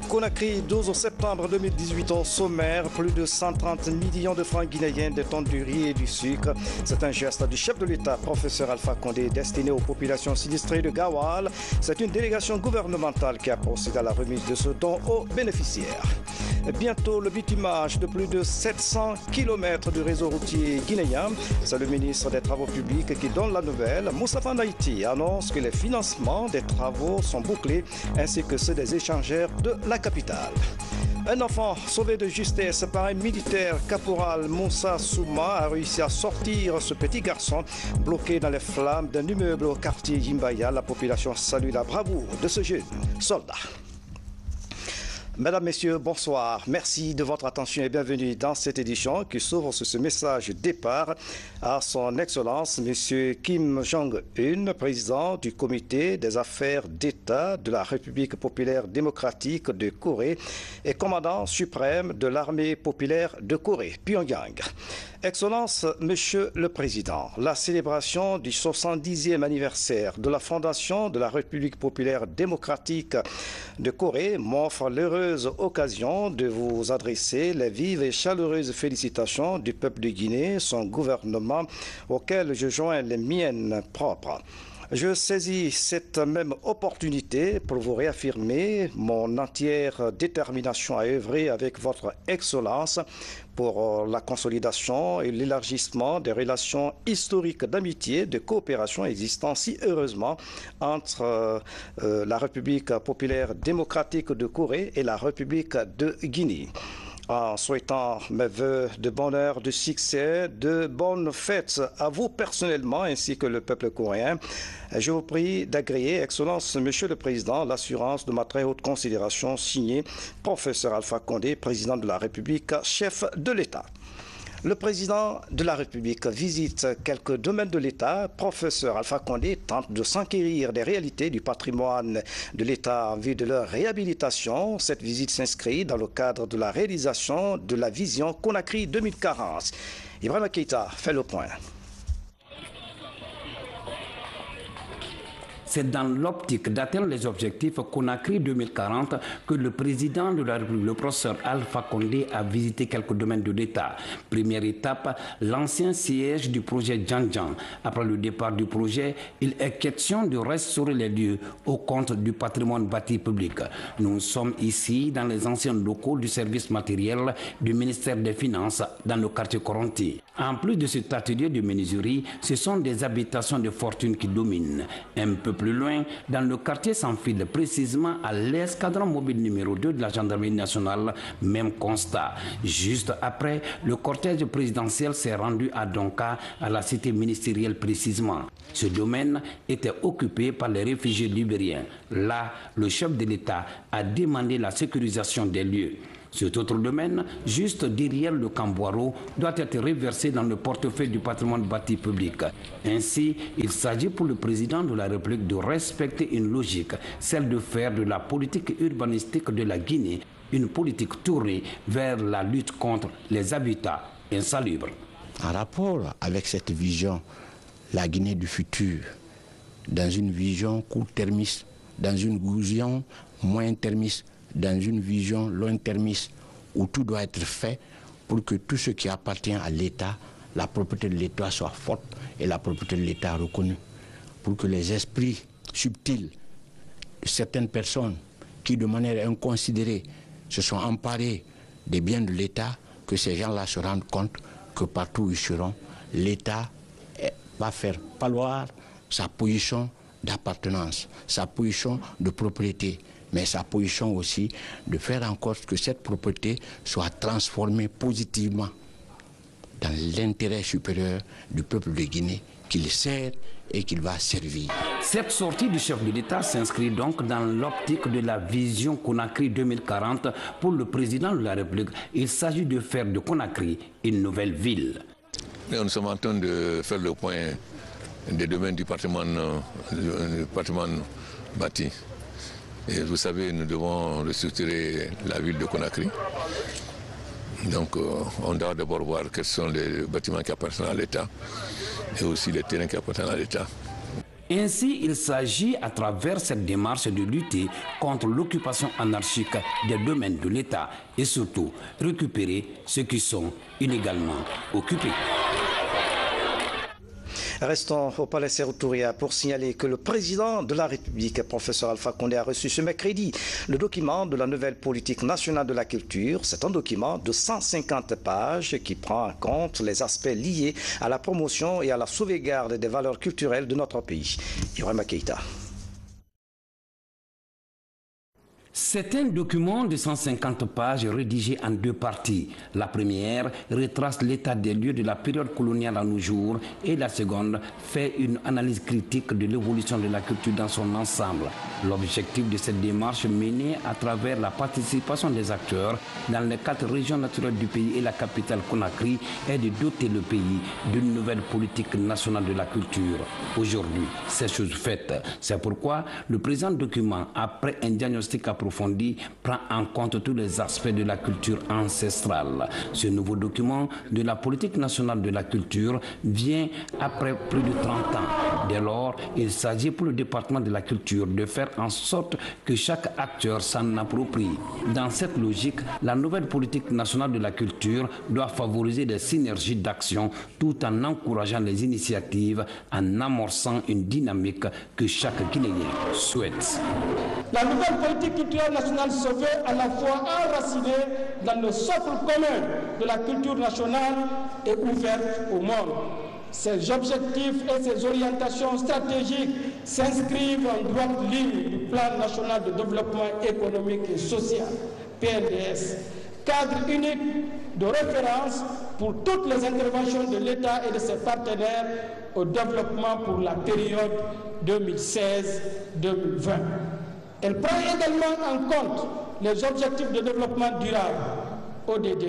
Conakry, 12 septembre 2018 au sommaire, plus de 130 millions de francs guinéens de tonnes du riz et du sucre. C'est un geste du chef de l'État, professeur Alpha Condé, destiné aux populations sinistrées de Gawal. C'est une délégation gouvernementale qui a procédé à la remise de ce don aux bénéficiaires. Bientôt le bitumage de plus de 700 km du réseau routier guinéen. C'est le ministre des Travaux publics qui donne la nouvelle. Moustapha Naïti annonce que les financements des travaux sont bouclés ainsi que ceux des échangeurs de la capitale. Un enfant sauvé de justesse par un militaire, caporal Moussa Souma, a réussi à sortir ce petit garçon bloqué dans les flammes d'un immeuble au quartier Yimbaya. La population salue la bravoure de ce jeune soldat. Mesdames, Messieurs, bonsoir. Merci de votre attention et bienvenue dans cette édition qui s'ouvre sur ce message départ à son Excellence M. Kim Jong-un, président du Comité des affaires d'État de la République populaire démocratique de Corée et commandant suprême de l'armée populaire de Corée, Pyongyang. Excellence, Monsieur le Président, la célébration du 70e anniversaire de la fondation de la République populaire démocratique de Corée m'offre l'heureuse occasion de vous adresser les vives et chaleureuses félicitations du peuple de Guinée, son gouvernement, auquel je joins les miennes propres. Je saisis cette même opportunité pour vous réaffirmer mon entière détermination à œuvrer avec votre Excellence pour la consolidation et l'élargissement des relations historiques d'amitié, de coopération existant si heureusement entre la République populaire démocratique de Corée et la République de Guinée. En souhaitant mes vœux de bonheur, de succès, de bonnes fêtes à vous personnellement ainsi que le peuple coréen, je vous prie d'agréer, Excellence, Monsieur le Président, l'assurance de ma très haute considération signée professeur Alpha Condé, président de la République, chef de l'État. Le président de la République visite quelques domaines de l'État. Professeur Alpha Condé tente de s'enquérir des réalités du patrimoine de l'État en vue de leur réhabilitation. Cette visite s'inscrit dans le cadre de la réalisation de la vision Conakry 2040. Ibrahima Keïta fait le point. C'est dans l'optique d'atteindre les objectifs Conakry 2040 que le président de la République, le professeur Alpha Condé, a visité quelques domaines de l'État. Première étape, l'ancien siège du projet Djanjan. Après le départ du projet, il est question de restaurer les lieux au compte du patrimoine bâti public. Nous sommes ici dans les anciens locaux du service matériel du ministère des Finances dans le quartier Coronti. En plus de cet atelier de menuiserie, ce sont des habitations de fortune qui dominent. Un peu plus loin, dans le quartier sans fil, précisément à l'escadron mobile numéro 2 de la gendarmerie nationale, même constat. Juste après, le cortège présidentiel s'est rendu à Donka, à la cité ministérielle précisément. Ce domaine était occupé par les réfugiés libériens. Là, le chef de l'État a demandé la sécurisation des lieux. Cet autre domaine, juste derrière le Camboiro, doit être reversé dans le portefeuille du patrimoine bâti public. Ainsi, il s'agit pour le président de la République de respecter une logique, celle de faire de la politique urbanistique de la Guinée une politique tournée vers la lutte contre les habitats insalubres. En rapport avec cette vision, la Guinée du futur, dans une vision court-termiste, dans une vision moyen-termiste, dans une vision long-termiste où tout doit être fait pour que tout ce qui appartient à l'État, la propriété de l'État soit forte et la propriété de l'État reconnue. Pour que les esprits subtils de certaines personnes qui de manière inconsidérée se sont emparés des biens de l'État, que ces gens-là se rendent compte que partout où ils seront, l'État va faire valoir sa position d'appartenance, sa position de propriété, mais sa position aussi de faire en sorte que cette propriété soit transformée positivement dans l'intérêt supérieur du peuple de Guinée qu'il sert et qu'il va servir. Cette sortie du chef de l'État s'inscrit donc dans l'optique de la vision Conakry 2040 pour le président de la République. Il s'agit de faire de Conakry une nouvelle ville. Nous sommes en train de faire le point des domaines du patrimoine bâti. Et vous savez, nous devons restructurer la ville de Conakry. Donc on doit d'abord voir quels sont les bâtiments qui appartiennent à l'État et aussi les terrains qui appartiennent à l'État. Ainsi, il s'agit à travers cette démarche de lutter contre l'occupation anarchique des domaines de l'État et surtout récupérer ceux qui sont illégalement occupés. Restons au Palais Sékou Touré pour signaler que le président de la République, professeur Alpha Condé, a reçu ce mercredi le document de la nouvelle politique nationale de la culture. C'est un document de 150 pages qui prend en compte les aspects liés à la promotion et à la sauvegarde des valeurs culturelles de notre pays. Ibrahima Keïta. C'est un document de 150 pages rédigé en deux parties. La première retrace l'état des lieux de la période coloniale à nos jours et la seconde fait une analyse critique de l'évolution de la culture dans son ensemble. L'objectif de cette démarche menée à travers la participation des acteurs dans les 4 régions naturelles du pays et la capitale Conakry est de doter le pays d'une nouvelle politique nationale de la culture. Aujourd'hui, c'est chose faite. C'est pourquoi le présent document, après un diagnostic approfondi, prend en compte tous les aspects de la culture ancestrale. Ce nouveau document de la politique nationale de la culture vient après plus de 30 ans. Dès lors, il s'agit pour le département de la culture de faire en sorte que chaque acteur s'en approprie. Dans cette logique, la nouvelle politique nationale de la culture doit favoriser des synergies d'action tout en encourageant les initiatives, en amorçant une dynamique que chaque Guinéen souhaite. La nouvelle politique culturelle nationale se veut à la fois enracinée dans le socle commun de la culture nationale et ouverte au monde. Ces objectifs et ces orientations stratégiques s'inscrivent en droite ligne du Plan national de développement économique et social, PNDS, cadre unique de référence pour toutes les interventions de l'État et de ses partenaires au développement pour la période 2016-2020. Elle prend également en compte les objectifs de développement durable, ODD.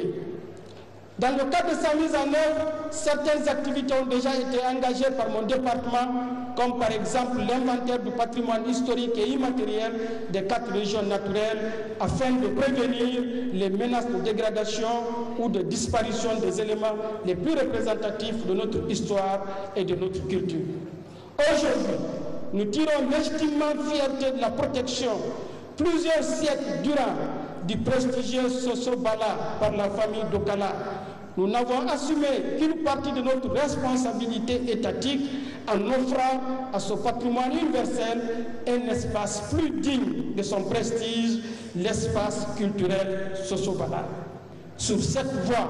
Dans le cadre de sa mise en œuvre, certaines activités ont déjà été engagées par mon département, comme par exemple l'inventaire du patrimoine historique et immatériel des 4 régions naturelles, afin de prévenir les menaces de dégradation ou de disparition des éléments les plus représentatifs de notre histoire et de notre culture. Aujourd'hui, nous tirons légitimement fierté de la protection, plusieurs siècles durant, du prestigieux Soso Bala par la famille Dokala. Nous n'avons assumé qu'une partie de notre responsabilité étatique en offrant à ce patrimoine universel un espace plus digne de son prestige, l'espace culturel Soso Bala. Sur cette voie,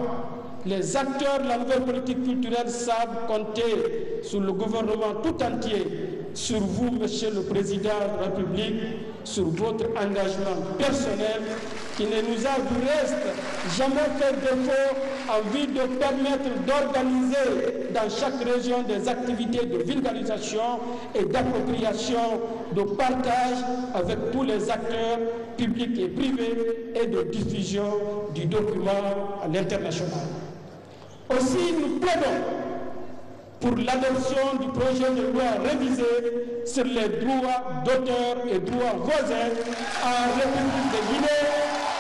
les acteurs de la nouvelle politique culturelle savent compter sur le gouvernement tout entier, sur vous, Monsieur le Président de la République, sur votre engagement personnel qui ne nous a du reste jamais fait défaut en vue de permettre d'organiser dans chaque région des activités de vulgarisation et d'appropriation, de partage avec tous les acteurs publics et privés et de diffusion du document à l'international. Aussi, nous plaidons pour l'adoption du projet de loi révisé sur les droits d'auteur et droits voisins en République de Guinée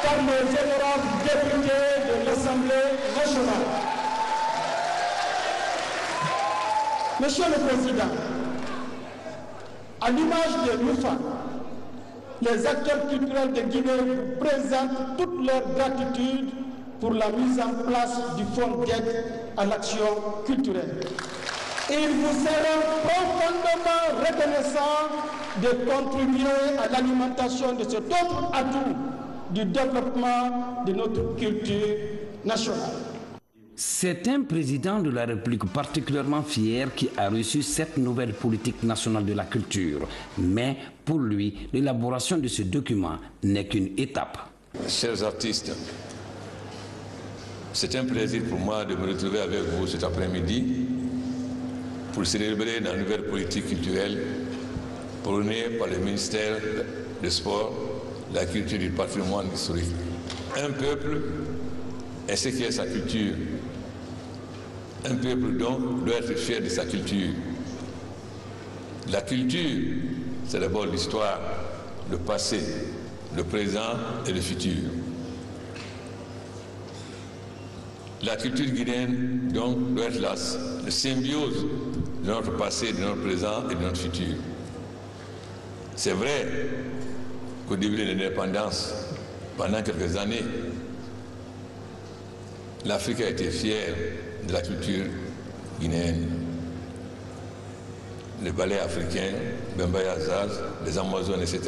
par les honorables députés de l'Assemblée nationale. Monsieur le Président, à l'image de l'UFA, les acteurs culturels de Guinée présentent toute leur gratitude pour la mise en place du Fonds d'aide à l'action culturelle. Il vous sera profondément reconnaissant de contribuer à l'alimentation de cet autre atout du développement de notre culture nationale. C'est un président de la République particulièrement fier qui a reçu cette nouvelle politique nationale de la culture. Mais pour lui, l'élaboration de ce document n'est qu'une étape. Chers artistes, c'est un plaisir pour moi de me retrouver avec vous cet après-midi pour célébrer la nouvelle politique culturelle prônée par le ministère des Sports, la culture et du patrimoine historique. Un peuple est ce qu'est sa culture. Un peuple donc doit être fier de sa culture. La culture, c'est d'abord l'histoire. le passé, le présent et le futur. La culture guinéenne, donc, doit être la symbiose de notre passé, de notre présent et de notre futur. C'est vrai qu'au début de l'indépendance, pendant quelques années, l'Afrique a été fière de la culture guinéenne. Les ballets africains, Bembaya Zaz, les Amazones, etc.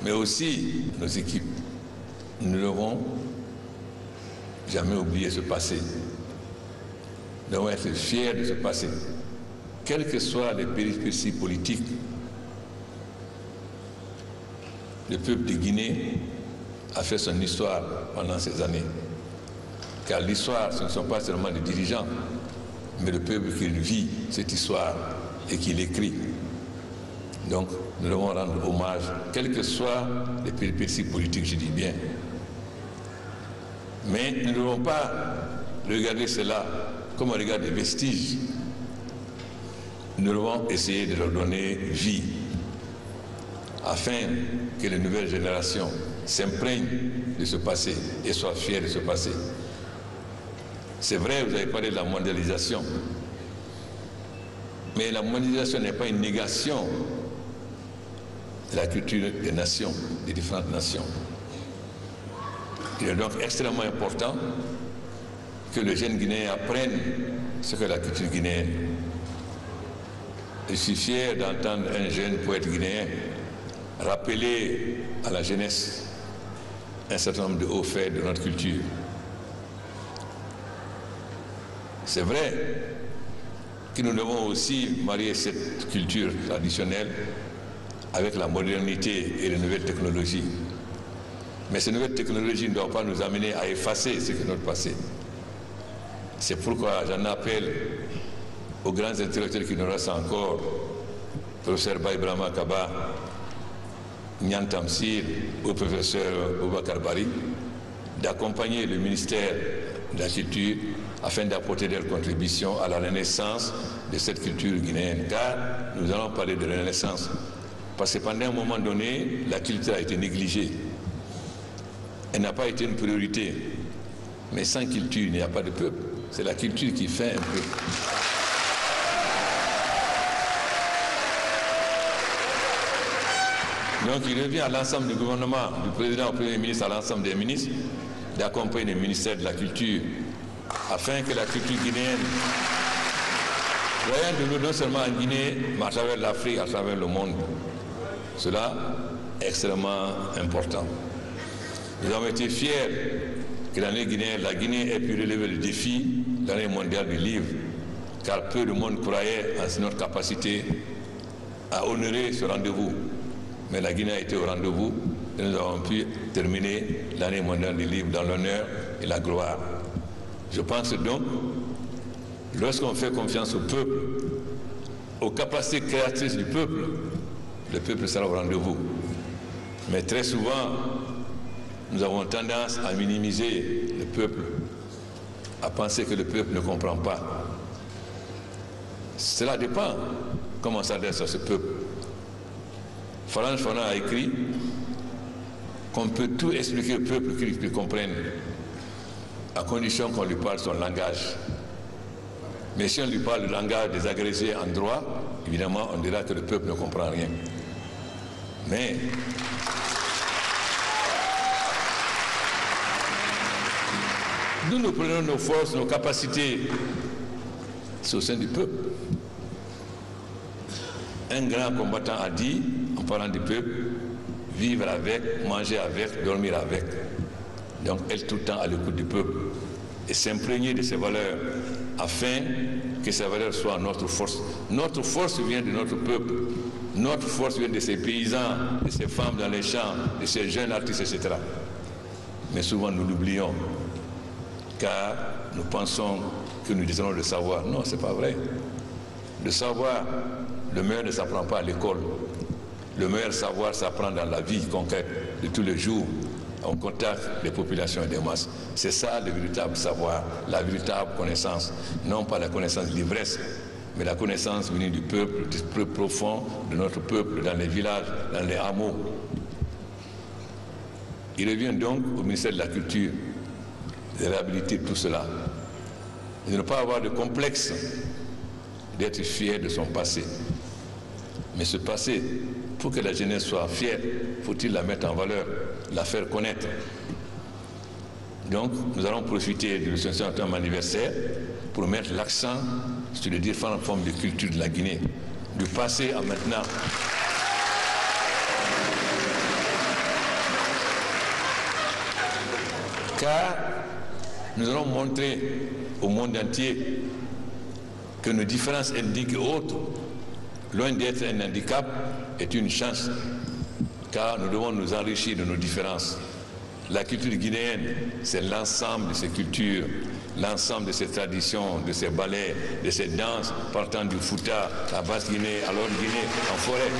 Mais aussi nos équipes. Nous ne devons jamais oublier ce passé. Nous devons être fiers de ce passé. Quelles que soient les péripéties politiques, le peuple de Guinée a fait son histoire pendant ces années. Car l'histoire, ce ne sont pas seulement les dirigeants, mais le peuple qui vit cette histoire et qui l'écrit. Donc, nous devons rendre hommage, quelles que soient les péripéties politiques, je dis bien. Mais nous ne devons pas regarder cela comme on regarde des vestiges. Nous devons essayer de leur donner vie, afin que les nouvelles générations s'imprègnent de ce passé et soient fiers de ce passé. C'est vrai, vous avez parlé de la mondialisation, mais la mondialisation n'est pas une négation de la culture des nations, des différentes nations. Il est donc extrêmement important que les jeunes Guinéens apprennent ce qu'est la culture guinéenne. Je suis fier d'entendre un jeune poète guinéen rappeler à la jeunesse un certain nombre de hauts faits de notre culture. C'est vrai que nous devons aussi marier cette culture traditionnelle avec la modernité et les nouvelles technologies. Mais ces nouvelles technologies ne doivent pas nous amener à effacer ce que notre passé. C'est pourquoi j'en appelle aux grands intellectuels qui nous restent encore, professeur Baïbrahma Kaba, Nyan Tamsir, au professeur Boubacar Bari, d'accompagner le ministère de la Culture afin d'apporter des contributions à la renaissance de cette culture guinéenne. Car nous allons parler de renaissance. Parce que pendant un moment donné, la culture a été négligée. Elle n'a pas été une priorité. Mais sans culture, il n'y a pas de peuple. C'est la culture qui fait un peuple. Donc il revient à l'ensemble du gouvernement, du président au premier ministre, à l'ensemble des ministres, d'accompagner le ministère de la Culture, afin que la culture guinéenne, voyant de nous non seulement en Guinée, mais à travers l'Afrique, à travers le monde, cela est extrêmement important. Nous avons été fiers que l'année guinéenne, la Guinée ait pu relever le défi de l'année mondiale du livre, car peu de monde croyait en notre capacité à honorer ce rendez-vous. Mais la Guinée a été au rendez-vous et nous avons pu terminer l'année mondiale du livre dans l'honneur et la gloire. Je pense donc, lorsqu'on fait confiance au peuple, aux capacités créatrices du peuple, le peuple sera au rendez-vous. Mais très souvent, nous avons tendance à minimiser le peuple, à penser que le peuple ne comprend pas. Cela dépend comment on s'adresse à ce peuple. Frantz Fanon a écrit qu'on peut tout expliquer au peuple qu'il comprenne, à condition qu'on lui parle son langage. Mais si on lui parle le langage des agrégés en droit, évidemment, on dira que le peuple ne comprend rien. Mais nous prenons nos forces, nos capacités, c'est au sein du peuple. Un grand combattant a dit, en parlant du peuple, vivre avec, manger avec, dormir avec. Donc être tout le temps à l'écoute du peuple et s'imprégner de ses valeurs afin que ces valeurs soient notre force. Notre force vient de notre peuple. Notre force vient de ces paysans, de ces femmes dans les champs, de ces jeunes artistes, etc. Mais souvent nous l'oublions car nous pensons que nous détenons le savoir. Non, ce n'est pas vrai. Le savoir, le meilleur ne s'apprend pas à l'école. Le meilleur savoir s'apprend dans la vie concrète de tous les jours, en contact des populations et des masses. C'est ça le véritable savoir, la véritable connaissance, non pas la connaissance d'ivresse, mais la connaissance venue du peuple, du plus profond de notre peuple, dans les villages, dans les hameaux. Il revient donc au ministère de la Culture de réhabiliter tout cela, et de ne pas avoir de complexe, d'être fier de son passé. Mais ce passé, pour que la jeunesse soit fière, faut-il la mettre en valeur, la faire connaître. Donc, nous allons profiter du 50e anniversaire pour mettre l'accent sur les différentes formes de culture de la Guinée, du passé à maintenant. Car nous allons montrer au monde entier que nos différences ethniques et autres, loin d'être un handicap, est une chance, car nous devons nous enrichir de nos différences. La culture guinéenne, c'est l'ensemble de ces cultures, l'ensemble de ces traditions, de ces ballets, de ces danses, partant du Fouta, à Basse-Guinée, à l'Ord-Guinée, en forêt.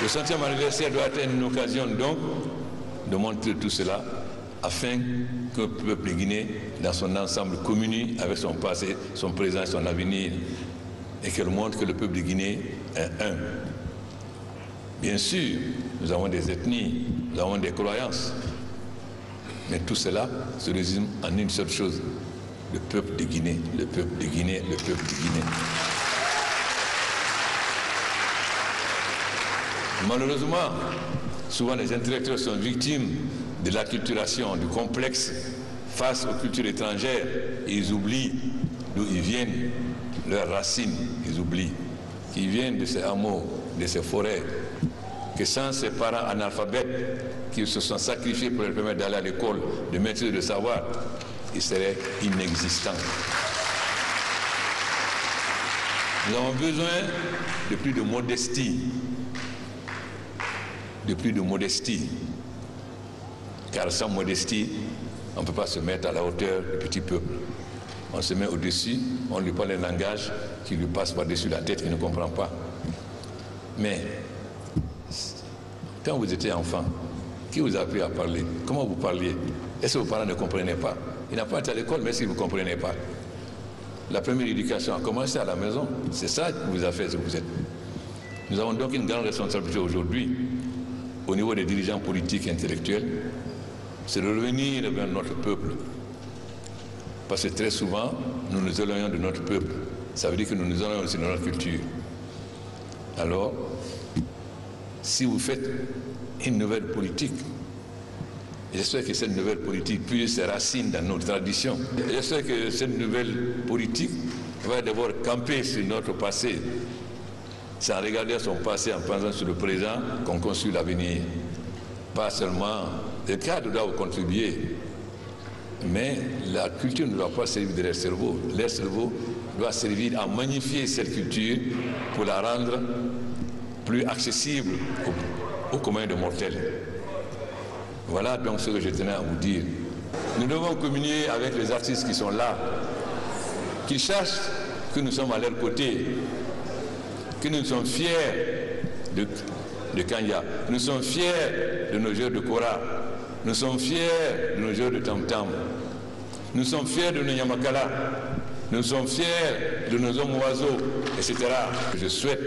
Le 100e anniversaire doit être une occasion donc de montrer tout cela, afin que le peuple guinéen, dans son ensemble, communie avec son passé, son présent et son avenir, et qu'elle montre que le peuple guinéen est un. Bien sûr, nous avons des ethnies, nous avons des croyances, mais tout cela se résume en une seule chose: le peuple de Guinée, le peuple de Guinée, le peuple de Guinée. Malheureusement, souvent les intellectuels sont victimes de l'acculturation, du complexe face aux cultures étrangères, et ils oublient d'où ils viennent, leurs racines, ils oublient qu'ils viennent de ces hameaux, de ces forêts, que sans ses parents analphabètes qui se sont sacrifiés pour leur permettre d'aller à l'école, de maîtriser le savoir, ils seraient inexistants. Nous avons besoin de plus de modestie, car sans modestie, on ne peut pas se mettre à la hauteur du petit peuple. On se met au-dessus, on lui parle un langage qui lui passe par-dessus la tête, qu'il ne comprend pas. Mais quand vous étiez enfant, qui vous a appris à parler? Comment vous parliez? Est-ce que vos parents ne comprenaient pas? Ils n'ont pas été à l'école, mais si vous ne comprenez pas. La première éducation a commencé à la maison. C'est ça qui vous a fait ce que vous êtes. Nous avons donc une grande responsabilité aujourd'hui, au niveau des dirigeants politiques et intellectuels, c'est de revenir vers notre peuple. Parce que très souvent, nous nous éloignons de notre peuple. Ça veut dire que nous nous éloignons aussi de notre culture. Alors, si vous faites une nouvelle politique, j'espère que cette nouvelle politique puise ses racines dans nos traditions. J'espère que cette nouvelle politique va d'abord camper sur notre passé, sans regarder son passé en pensant sur le présent qu'on construit l'avenir. Pas seulement, les cadres doivent contribuer, mais la culture ne doit pas servir de leur cerveau. Leur cerveau doit servir à magnifier cette culture pour la rendre plus accessible au commun de mortels. Voilà donc ce que je tenais à vous dire. Nous devons communier avec les artistes qui sont là, qu'ils sachent que nous sommes à leur côté, que nous sommes fiers de Kanya, nous sommes fiers de nos jeux de Kora, nous sommes fiers de nos jeux de Tam-Tam, nous sommes fiers de nos Nyamakala, nous sommes fiers de nos hommes oiseaux, etc. Je souhaite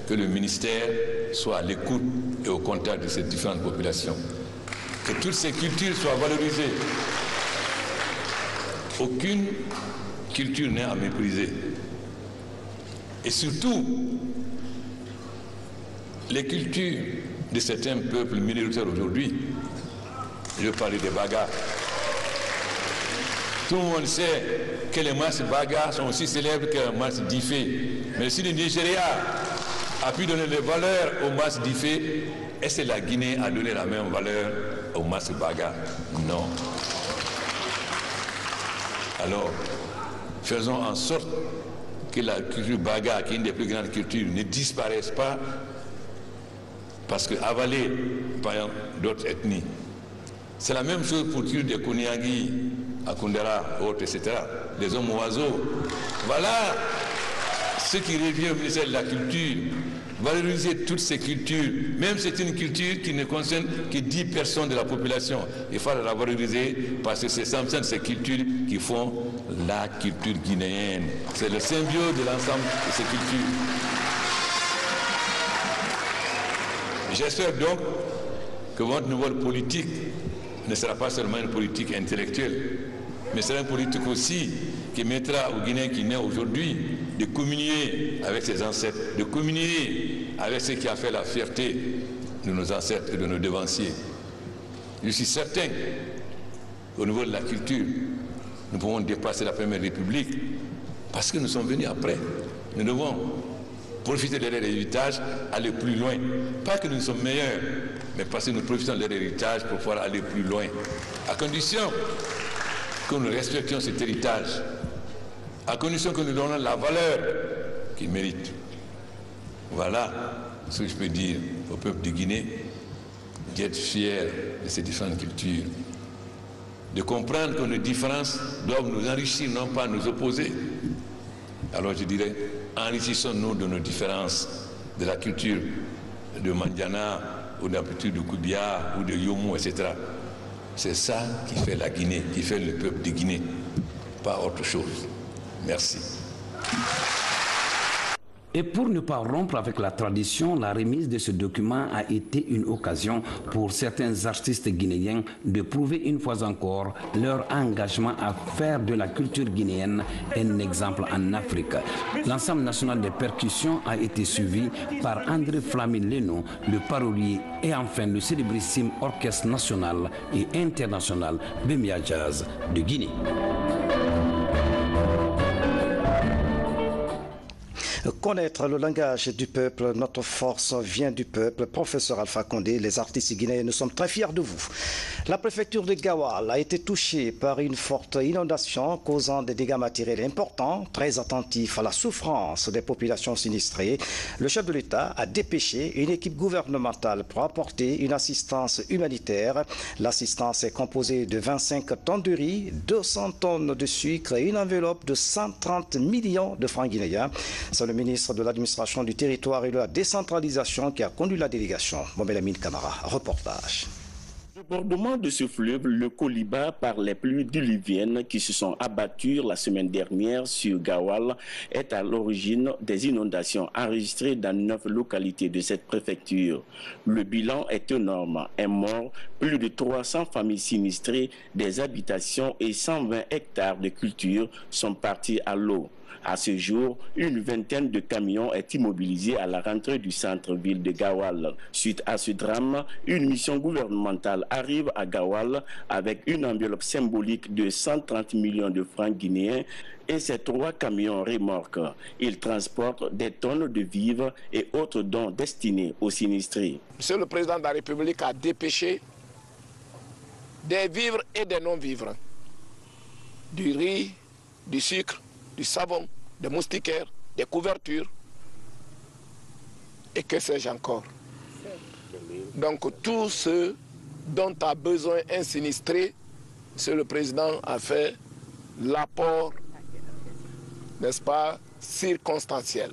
que le ministère soit à l'écoute et au contact de ces différentes populations. Que toutes ces cultures soient valorisées. Aucune culture n'est à mépriser. Et surtout, les cultures de certains peuples minoritaires aujourd'hui, je vais parler des Bagas. Tout le monde sait que les masses Bagas sont aussi célèbres que les masses d'Ifé. Mais si le Nigeria a pu donner des valeurs aux masses d'Ifé, est-ce que la Guinée a donné la même valeur aux masses Bagas? Non. Alors, faisons en sorte que la culture Baga, qui est une des plus grandes cultures, ne disparaisse pas, parce qu'avalée par d'autres ethnies. C'est la même chose pour culture des Koniangi, à Kundera, autres, etc. Les hommes oiseaux. Voilà ce qui revient au ministère de la Culture, valoriser toutes ces cultures, même si c'est une culture qui ne concerne que 10 personnes de la population. Il faut la valoriser parce que c'est ces cultures qui font la culture guinéenne. C'est le symbiose de l'ensemble de ces cultures. J'espère donc que votre nouvelle politique ne sera pas seulement une politique intellectuelle, mais sera une politique aussi qui mettra aux Guinéens qui naissent aujourd'hui de communier avec ses ancêtres, de communier avec ce qui a fait la fierté de nos ancêtres et de nos devanciers. Je suis certain qu'au niveau de la culture, nous pouvons dépasser la Première République parce que nous sommes venus après. Nous devons profiter de leur héritage, aller plus loin. Pas que nous sommes meilleurs, mais parce que nous profitons de leur héritage pour pouvoir aller plus loin. À condition que nous respections cet héritage, à condition que nous donnons la valeur qu'il mérite. Voilà ce que je peux dire au peuple de Guinée, d'être fier de ces différentes cultures, de comprendre que nos différences doivent nous enrichir, non pas nous opposer. Alors je dirais, enrichissons-nous de nos différences, de la culture de Mandiana, ou de la culture de Koubia, ou de Yomo, etc. C'est ça qui fait la Guinée, qui fait le peuple de Guinée, pas autre chose. Merci. Et pour ne pas rompre avec la tradition, la remise de ce document a été une occasion pour certains artistes guinéens de prouver une fois encore leur engagement à faire de la culture guinéenne un exemple en Afrique. L'ensemble national des percussions a été suivi par André Flamine Leno, le parolier, et enfin le célébrissime orchestre national et international Bemia Jazz de Guinée. Connaître le langage du peuple, notre force vient du peuple. Professeur Alpha Condé, les artistes guinéens, nous sommes très fiers de vous. La préfecture de Gawal a été touchée par une forte inondation causant des dégâts matériels importants. Très attentif à la souffrance des populations sinistrées, le chef de l'État a dépêché une équipe gouvernementale pour apporter une assistance humanitaire. L'assistance est composée de 25 tonnes de riz, 200 tonnes de sucre et une enveloppe de 130 millions de francs guinéens. C'est le ministre de l'administration du territoire et de la décentralisation qui a conduit la délégation. Mohamed Camara, reportage. Le débordement de ce fleuve, le Koliba, par les pluies diluviennes qui se sont abattues la semaine dernière sur Gawal, est à l'origine des inondations enregistrées dans 9 localités de cette préfecture. Le bilan est énorme. Un mort, plus de 300 familles sinistrées, des habitations et 120 hectares de culture sont partis à l'eau. À ce jour, une vingtaine de camions est immobilisée à la rentrée du centre-ville de Gawal. Suite à ce drame, une mission gouvernementale arrive à Gawal avec une enveloppe symbolique de 130 millions de francs guinéens et ses 3 camions remorques. Ils transportent des tonnes de vivres et autres dons destinés aux sinistrés. Monsieur le Président de la République a dépêché des vivres et des non-vivres, du riz, du sucre, du savon, des moustiquaires, des couvertures, et que sais-je encore. Donc tout ce dont a besoin un sinistré, Monsieur le Président a fait l'apport, n'est-ce pas, circonstanciel.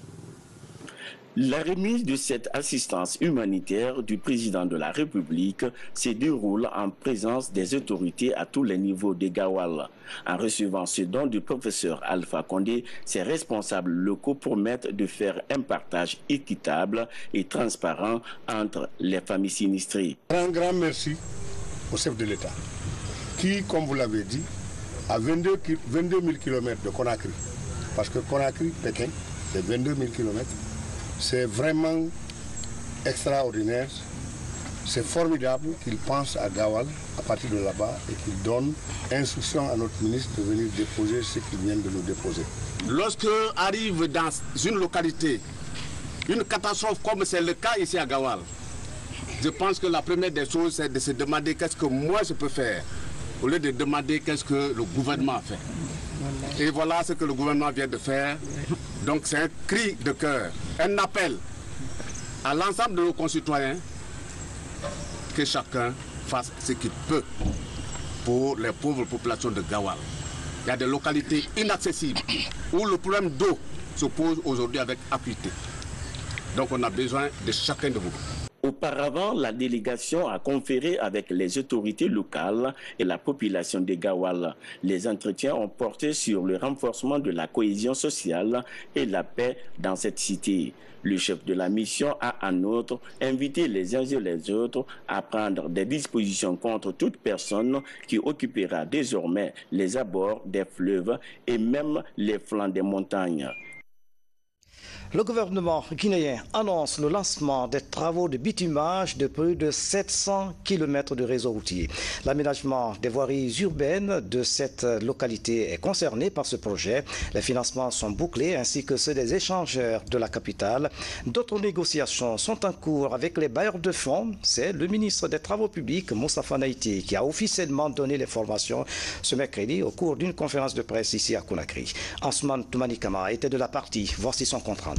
La remise de cette assistance humanitaire du président de la République se déroule en présence des autorités à tous les niveaux de Gawal. En recevant ce don du professeur Alpha Condé, ses responsables locaux promettent de faire un partage équitable et transparent entre les familles sinistrées. Un grand merci au chef de l'État qui, comme vous l'avez dit, a 22 000 km de Conakry. Parce que Conakry-Pékin, c'est 22 000 km. C'est vraiment extraordinaire. C'est formidable qu'il pense à Gawal à partir de là-bas et qu'il donne instruction à notre ministre de venir déposer ce qu'il vient de nous déposer. Lorsque arrive dans une localité une catastrophe comme c'est le cas ici à Gawal, je pense que la première des choses c'est de se demander qu'est-ce que moi je peux faire au lieu de demander qu'est-ce que le gouvernement a fait. Et voilà ce que le gouvernement vient de faire. Donc c'est un cri de cœur, un appel à l'ensemble de nos concitoyens que chacun fasse ce qu'il peut pour les pauvres populations de Gawal. Il y a des localités inaccessibles où le problème d'eau se pose aujourd'hui avec acuité. Donc on a besoin de chacun de vous. Auparavant, la délégation a conféré avec les autorités locales et la population de Gawal. Les entretiens ont porté sur le renforcement de la cohésion sociale et la paix dans cette cité. Le chef de la mission a en outre invité les uns et les autres à prendre des dispositions contre toute personne qui occupera désormais les abords des fleuves et même les flancs des montagnes. Le gouvernement guinéen annonce le lancement des travaux de bitumage de plus de 700 km de réseau routier. L'aménagement des voiries urbaines de cette localité est concerné par ce projet. Les financements sont bouclés ainsi que ceux des échangeurs de la capitale. D'autres négociations sont en cours avec les bailleurs de fonds. C'est le ministre des Travaux publics, Moustapha Naïté, qui a officiellement donné les formations ce mercredi au cours d'une conférence de presse ici à Conakry. Ansman Toumanikama était de la partie. Voici son compte rendu.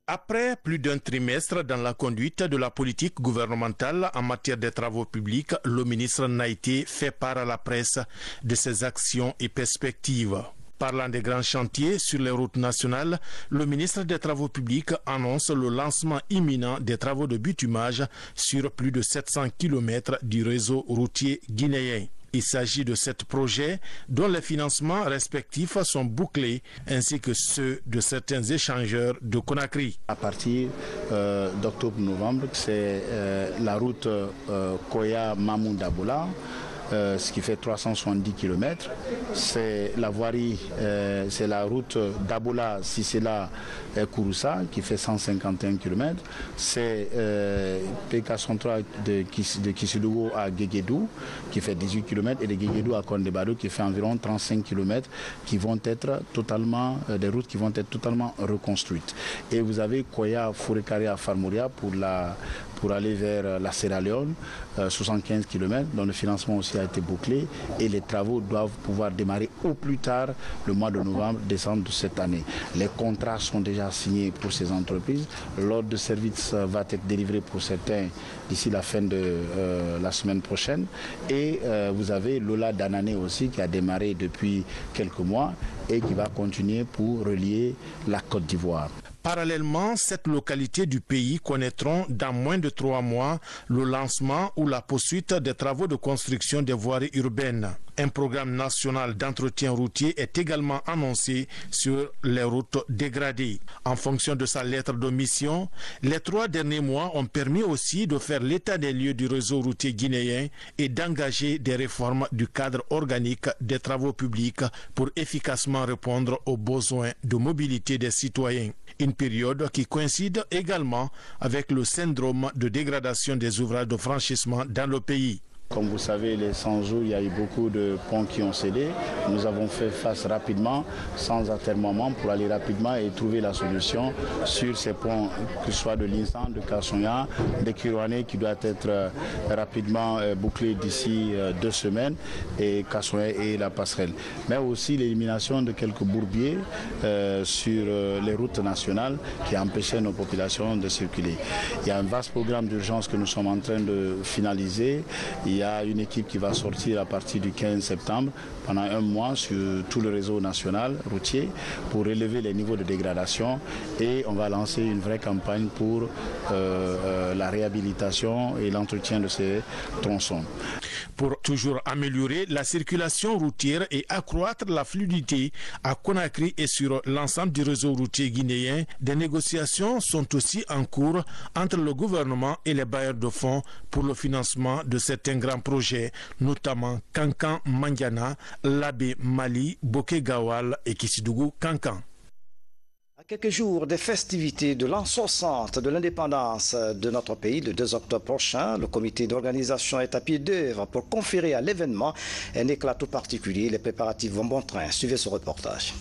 Après plus d'un trimestre dans la conduite de la politique gouvernementale en matière de travaux publics, le ministre Naïté fait part à la presse de ses actions et perspectives. Parlant des grands chantiers sur les routes nationales, le ministre des Travaux publics annonce le lancement imminent des travaux de bitumage sur plus de 700 km du réseau routier guinéen. Il s'agit de 7 projets dont les financements respectifs sont bouclés ainsi que ceux de certains échangeurs de Conakry. À partir d'octobre-novembre, c'est la route Koya-Mamou-Dabola, ce qui fait 370 km. C'est la voirie, c'est la route Dabola-Sisela-Kouroussa qui fait 151 km. C'est PK103 de Kissidougou à Guéguédou qui fait 18 km et de Guéguédou à Kondebado qui fait environ 35 km qui vont être totalement, des routes qui vont être totalement reconstruites. Et vous avez Koya-Fourekari à Farmouria pour aller vers la Sierra Leone, 75 km, dont le financement aussi a été bouclé et les travaux doivent pouvoir démarrer au plus tard le mois de novembre-décembre de cette année. Les contrats sont déjà signés pour ces entreprises. L'ordre de service va être délivré pour certains d'ici la fin de la semaine prochaine. Et vous avez Lola Danané aussi qui a démarré depuis quelques mois et qui va continuer pour relier la Côte d'Ivoire. Parallèlement, 7 localités du pays connaîtront dans moins de 3 mois le lancement ou la poursuite des travaux de construction des voiries urbaines. Un programme national d'entretien routier est également annoncé sur les routes dégradées. En fonction de sa lettre de mission, les 3 derniers mois ont permis aussi de faire l'état des lieux du réseau routier guinéen et d'engager des réformes du cadre organique des travaux publics pour efficacement répondre aux besoins de mobilité des citoyens. Une période qui coïncide également avec le syndrome de dégradation des ouvrages de franchissement dans le pays. Comme vous savez, les 100 jours, il y a eu beaucoup de ponts qui ont cédé. Nous avons fait face rapidement, sans atermoiement, pour aller rapidement et trouver la solution sur ces ponts, que ce soit de l'Insan, de Kassonya, de Kirouané, qui doit être rapidement bouclé d'ici 2 semaines, et Kassonya et la passerelle. Mais aussi l'élimination de quelques bourbiers sur les routes nationales qui empêchaient nos populations de circuler. Il y a un vaste programme d'urgence que nous sommes en train de finaliser. Il y a une équipe qui va sortir à partir du 15 septembre pendant 1 mois sur tout le réseau national routier pour relever les niveaux de dégradation et on va lancer une vraie campagne pour la réhabilitation et l'entretien de ces tronçons. Pour toujours améliorer la circulation routière et accroître la fluidité à Conakry et sur l'ensemble du réseau routier guinéen, des négociations sont aussi en cours entre le gouvernement et les bailleurs de fonds pour le financement de certains grands projets, notamment Kankan Mandiana, Labé Mali, Boké Gawal et Kissidougou Kankan. À quelques jours des festivités de l'an 60 de l'indépendance de notre pays, le 2 octobre prochain, le comité d'organisation est à pied d'œuvre pour conférer à l'événement un éclat tout particulier. Les préparatifs vont bon train. Suivez ce reportage.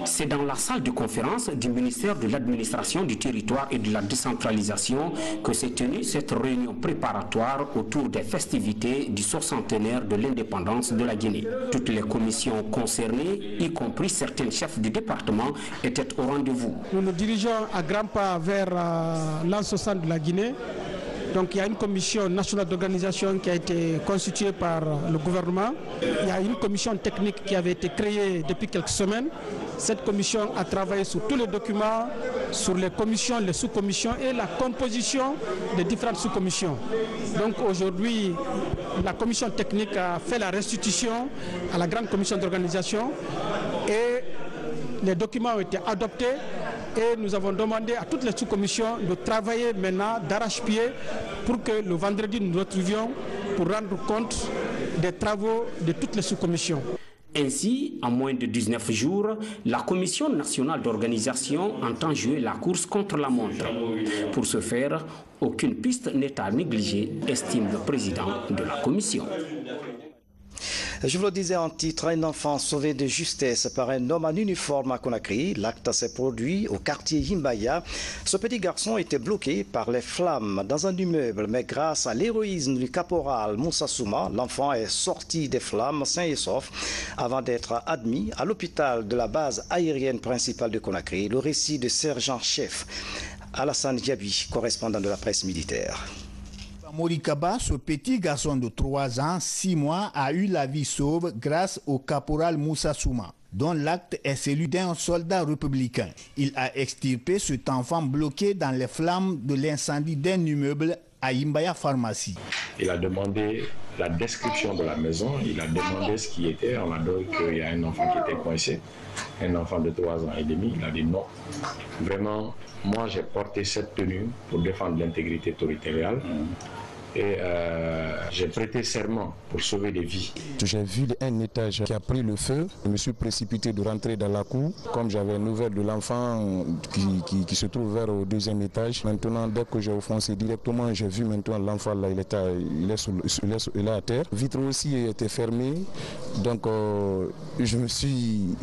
C'est dans la salle de conférence du ministère de l'administration du territoire et de la décentralisation que s'est tenue cette réunion préparatoire autour des festivités du 60e de l'indépendance de la Guinée. Toutes les commissions concernées, y compris certains chefs du département, étaient au rendez-vous. Nous nous dirigeons à grands pas vers l'an 60 de la Guinée. Donc il y a une commission nationale d'organisation qui a été constituée par le gouvernement. Il y a une commission technique qui avait été créée depuis quelques semaines. Cette commission a travaillé sur tous les documents, sur les commissions, les sous-commissions et la composition des différentes sous-commissions. Donc aujourd'hui, la commission technique a fait la restitution à la grande commission d'organisation et les documents ont été adoptés et nous avons demandé à toutes les sous-commissions de travailler maintenant d'arrache-pied pour que le vendredi nous retrouvions pour rendre compte des travaux de toutes les sous-commissions. Ainsi, en moins de 19 jours, la Commission nationale d'organisation entend jouer la course contre la montre. Pour ce faire, aucune piste n'est à négliger, estime le président de la Commission. Je vous le disais en titre, un enfant sauvé de justesse par un homme en uniforme à Conakry. L'acte s'est produit au quartier Yimbaya. Ce petit garçon était bloqué par les flammes dans un immeuble, mais grâce à l'héroïsme du caporal Moussa Souma, l'enfant est sorti des flammes sain et sauf avant d'être admis à l'hôpital de la base aérienne principale de Conakry. Le récit de sergent-chef Alassane Diaby, correspondant de la presse militaire. Morikaba, ce petit garçon de 3 ans, 6 mois, a eu la vie sauve grâce au caporal Moussa Souma, dont l'acte est celui d'un soldat républicain. Il a extirpé cet enfant bloqué dans les flammes de l'incendie d'un immeuble à Yimbaya Pharmacie. Il a demandé la description de la maison, il a demandé ce qui était, on a dit qu'il y a un enfant qui était coincé, un enfant de 3 ans et demi, il a dit non. Vraiment, moi j'ai porté cette tenue pour défendre l'intégrité territoriale. Et j'ai prêté serment pour sauver des vies. J'ai vu un étage qui a pris le feu. Je me suis précipité de rentrer dans la cour. Comme j'avais une nouvelle de l'enfant qui se trouve vers au 2e étage. Maintenant, dès que j'ai foncé directement, j'ai vu maintenant l'enfant là, il est à terre. La vitre aussi était fermée. Donc je me suis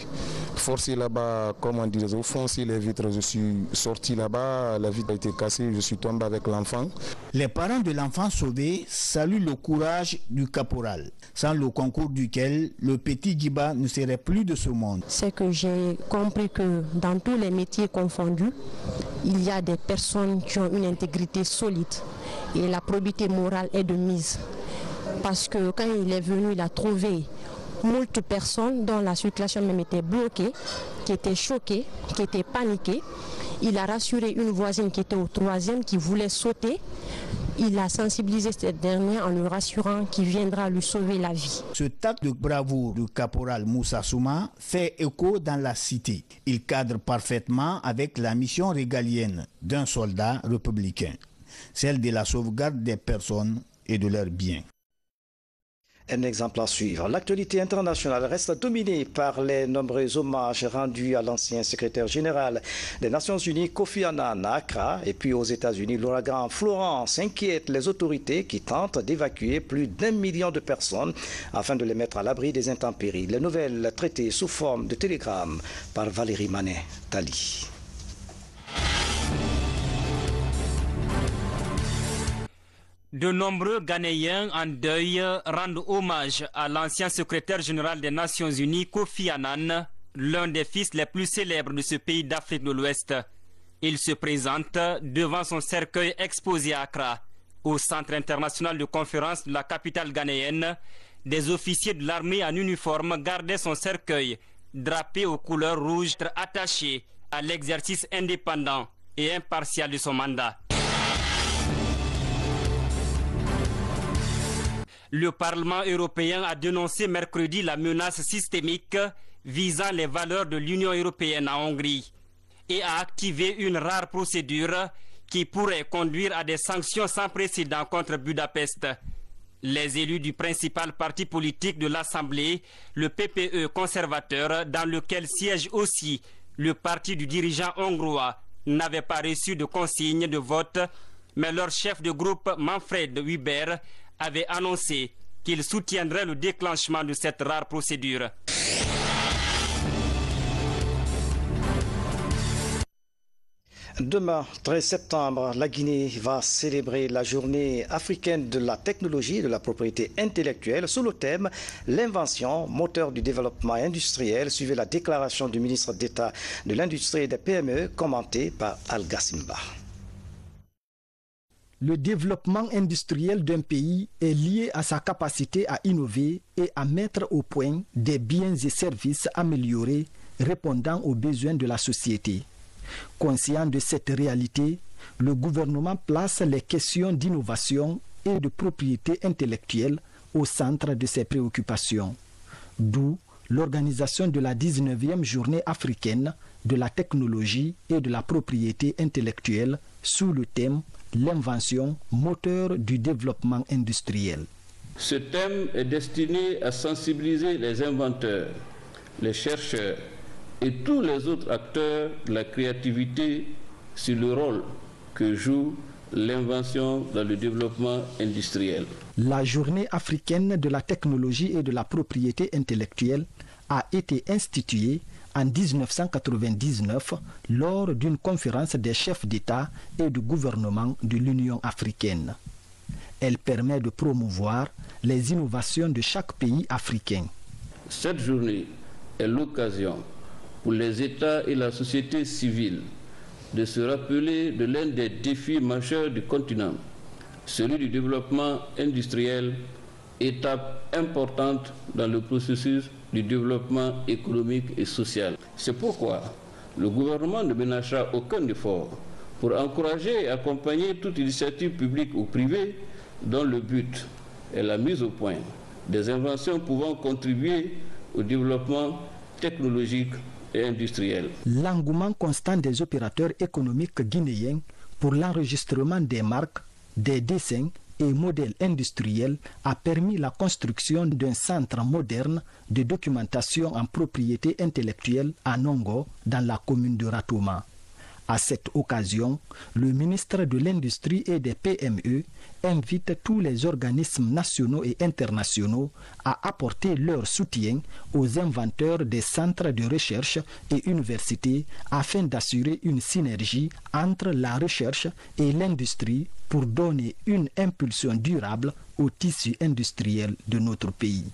forcé là-bas, comment dire, foncer les vitres. Je suis sorti là-bas, la vitre a été cassée, je suis tombé avec l'enfant. Les parents de l'enfant sauvé salue le courage du caporal, sans le concours duquel le petit Giba ne serait plus de ce monde. C'est que j'ai compris que dans tous les métiers confondus, il y a des personnes qui ont une intégrité solide et la probité morale est de mise. Parce que quand il est venu, il a trouvé moult personnes dont la circulation même était bloquée, qui étaient choquées, qui étaient paniquées. Il a rassuré une voisine qui était au 3e, qui voulait sauter. Il a sensibilisé cette dernière en lui rassurant qu'il viendra lui sauver la vie. Cet acte de bravoure du caporal Moussa Souma fait écho dans la cité. Il cadre parfaitement avec la mission régalienne d'un soldat républicain, celle de la sauvegarde des personnes et de leurs biens. Un exemple à suivre. L'actualité internationale reste dominée par les nombreux hommages rendus à l'ancien secrétaire général des Nations Unies, Kofi Annan, à Accra. Et puis aux États-Unis, l'ouragan Florence inquiète les autorités qui tentent d'évacuer plus d'1 million de personnes afin de les mettre à l'abri des intempéries. Les nouvelles traitées sous forme de télégramme par Valérie Manet-Tali. De nombreux Ghanéens en deuil rendent hommage à l'ancien secrétaire général des Nations Unies, Kofi Annan, l'un des fils les plus célèbres de ce pays d'Afrique de l'Ouest. Il se présente devant son cercueil exposé à Accra, au centre international de conférence de la capitale ghanéenne. Des officiers de l'armée en uniforme gardaient son cercueil, drapé aux couleurs rouges, attachées à l'exercice indépendant et impartial de son mandat. Le Parlement européen a dénoncé mercredi la menace systémique visant les valeurs de l'Union européenne en Hongrie et a activé une rare procédure qui pourrait conduire à des sanctions sans précédent contre Budapest. Les élus du principal parti politique de l'Assemblée, le PPE conservateur, dans lequel siège aussi le parti du dirigeant hongrois, n'avaient pas reçu de consigne de vote, mais leur chef de groupe Manfred Weber avait annoncé qu'il soutiendrait le déclenchement de cette rare procédure. Demain, 13 septembre, la Guinée va célébrer la journée africaine de la technologie et de la propriété intellectuelle sous le thème « L'invention, moteur du développement industriel » suivait la déclaration du ministre d'État de l'Industrie et des PME commentée par Al Gassimba. Le développement industriel d'un pays est lié à sa capacité à innover et à mettre au point des biens et services améliorés répondant aux besoins de la société. Conscient de cette réalité, le gouvernement place les questions d'innovation et de propriété intellectuelle au centre de ses préoccupations. D'où l'organisation de la 19e journée africaine de la technologie et de la propriété intellectuelle sous le thème « L'invention, moteur du développement industriel ». Ce thème est destiné à sensibiliser les inventeurs, les chercheurs et tous les autres acteurs de la créativité sur le rôle que joue l'invention dans le développement industriel. La journée africaine de la technologie et de la propriété intellectuelle a été instituée en 1999 lors d'une conférence des chefs d'État et de gouvernement de l'Union africaine. Elle permet de promouvoir les innovations de chaque pays africain. Cette journée est l'occasion pour les États et la société civile de se rappeler de l'un des défis majeurs du continent, celui du développement industriel, étape importante dans le processus du développement économique et social. C'est pourquoi le gouvernement ne ménagera aucun effort pour encourager et accompagner toute initiative publique ou privée dont le but est la mise au point des inventions pouvant contribuer au développement technologique et industriel. L'engouement constant des opérateurs économiques guinéens pour l'enregistrement des marques, des dessins et modèles industriels a permis la construction d'un centre moderne de documentation en propriété intellectuelle à Nongo, dans la commune de Ratouma. À cette occasion, le ministre de l'Industrie et des PME invite tous les organismes nationaux et internationaux à apporter leur soutien aux inventeurs des centres de recherche et universités afin d'assurer une synergie entre la recherche et l'industrie pour donner une impulsion durable au tissu industriel de notre pays.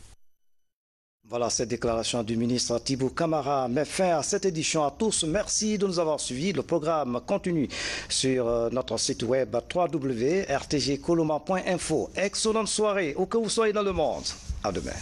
Voilà cette déclaration du ministre Thibaut Camara met fin à cette édition. À tous, merci de nous avoir suivis. Le programme continue sur notre site web www.rtgcoloma.info. Excellente soirée, où que vous soyez dans le monde. À demain.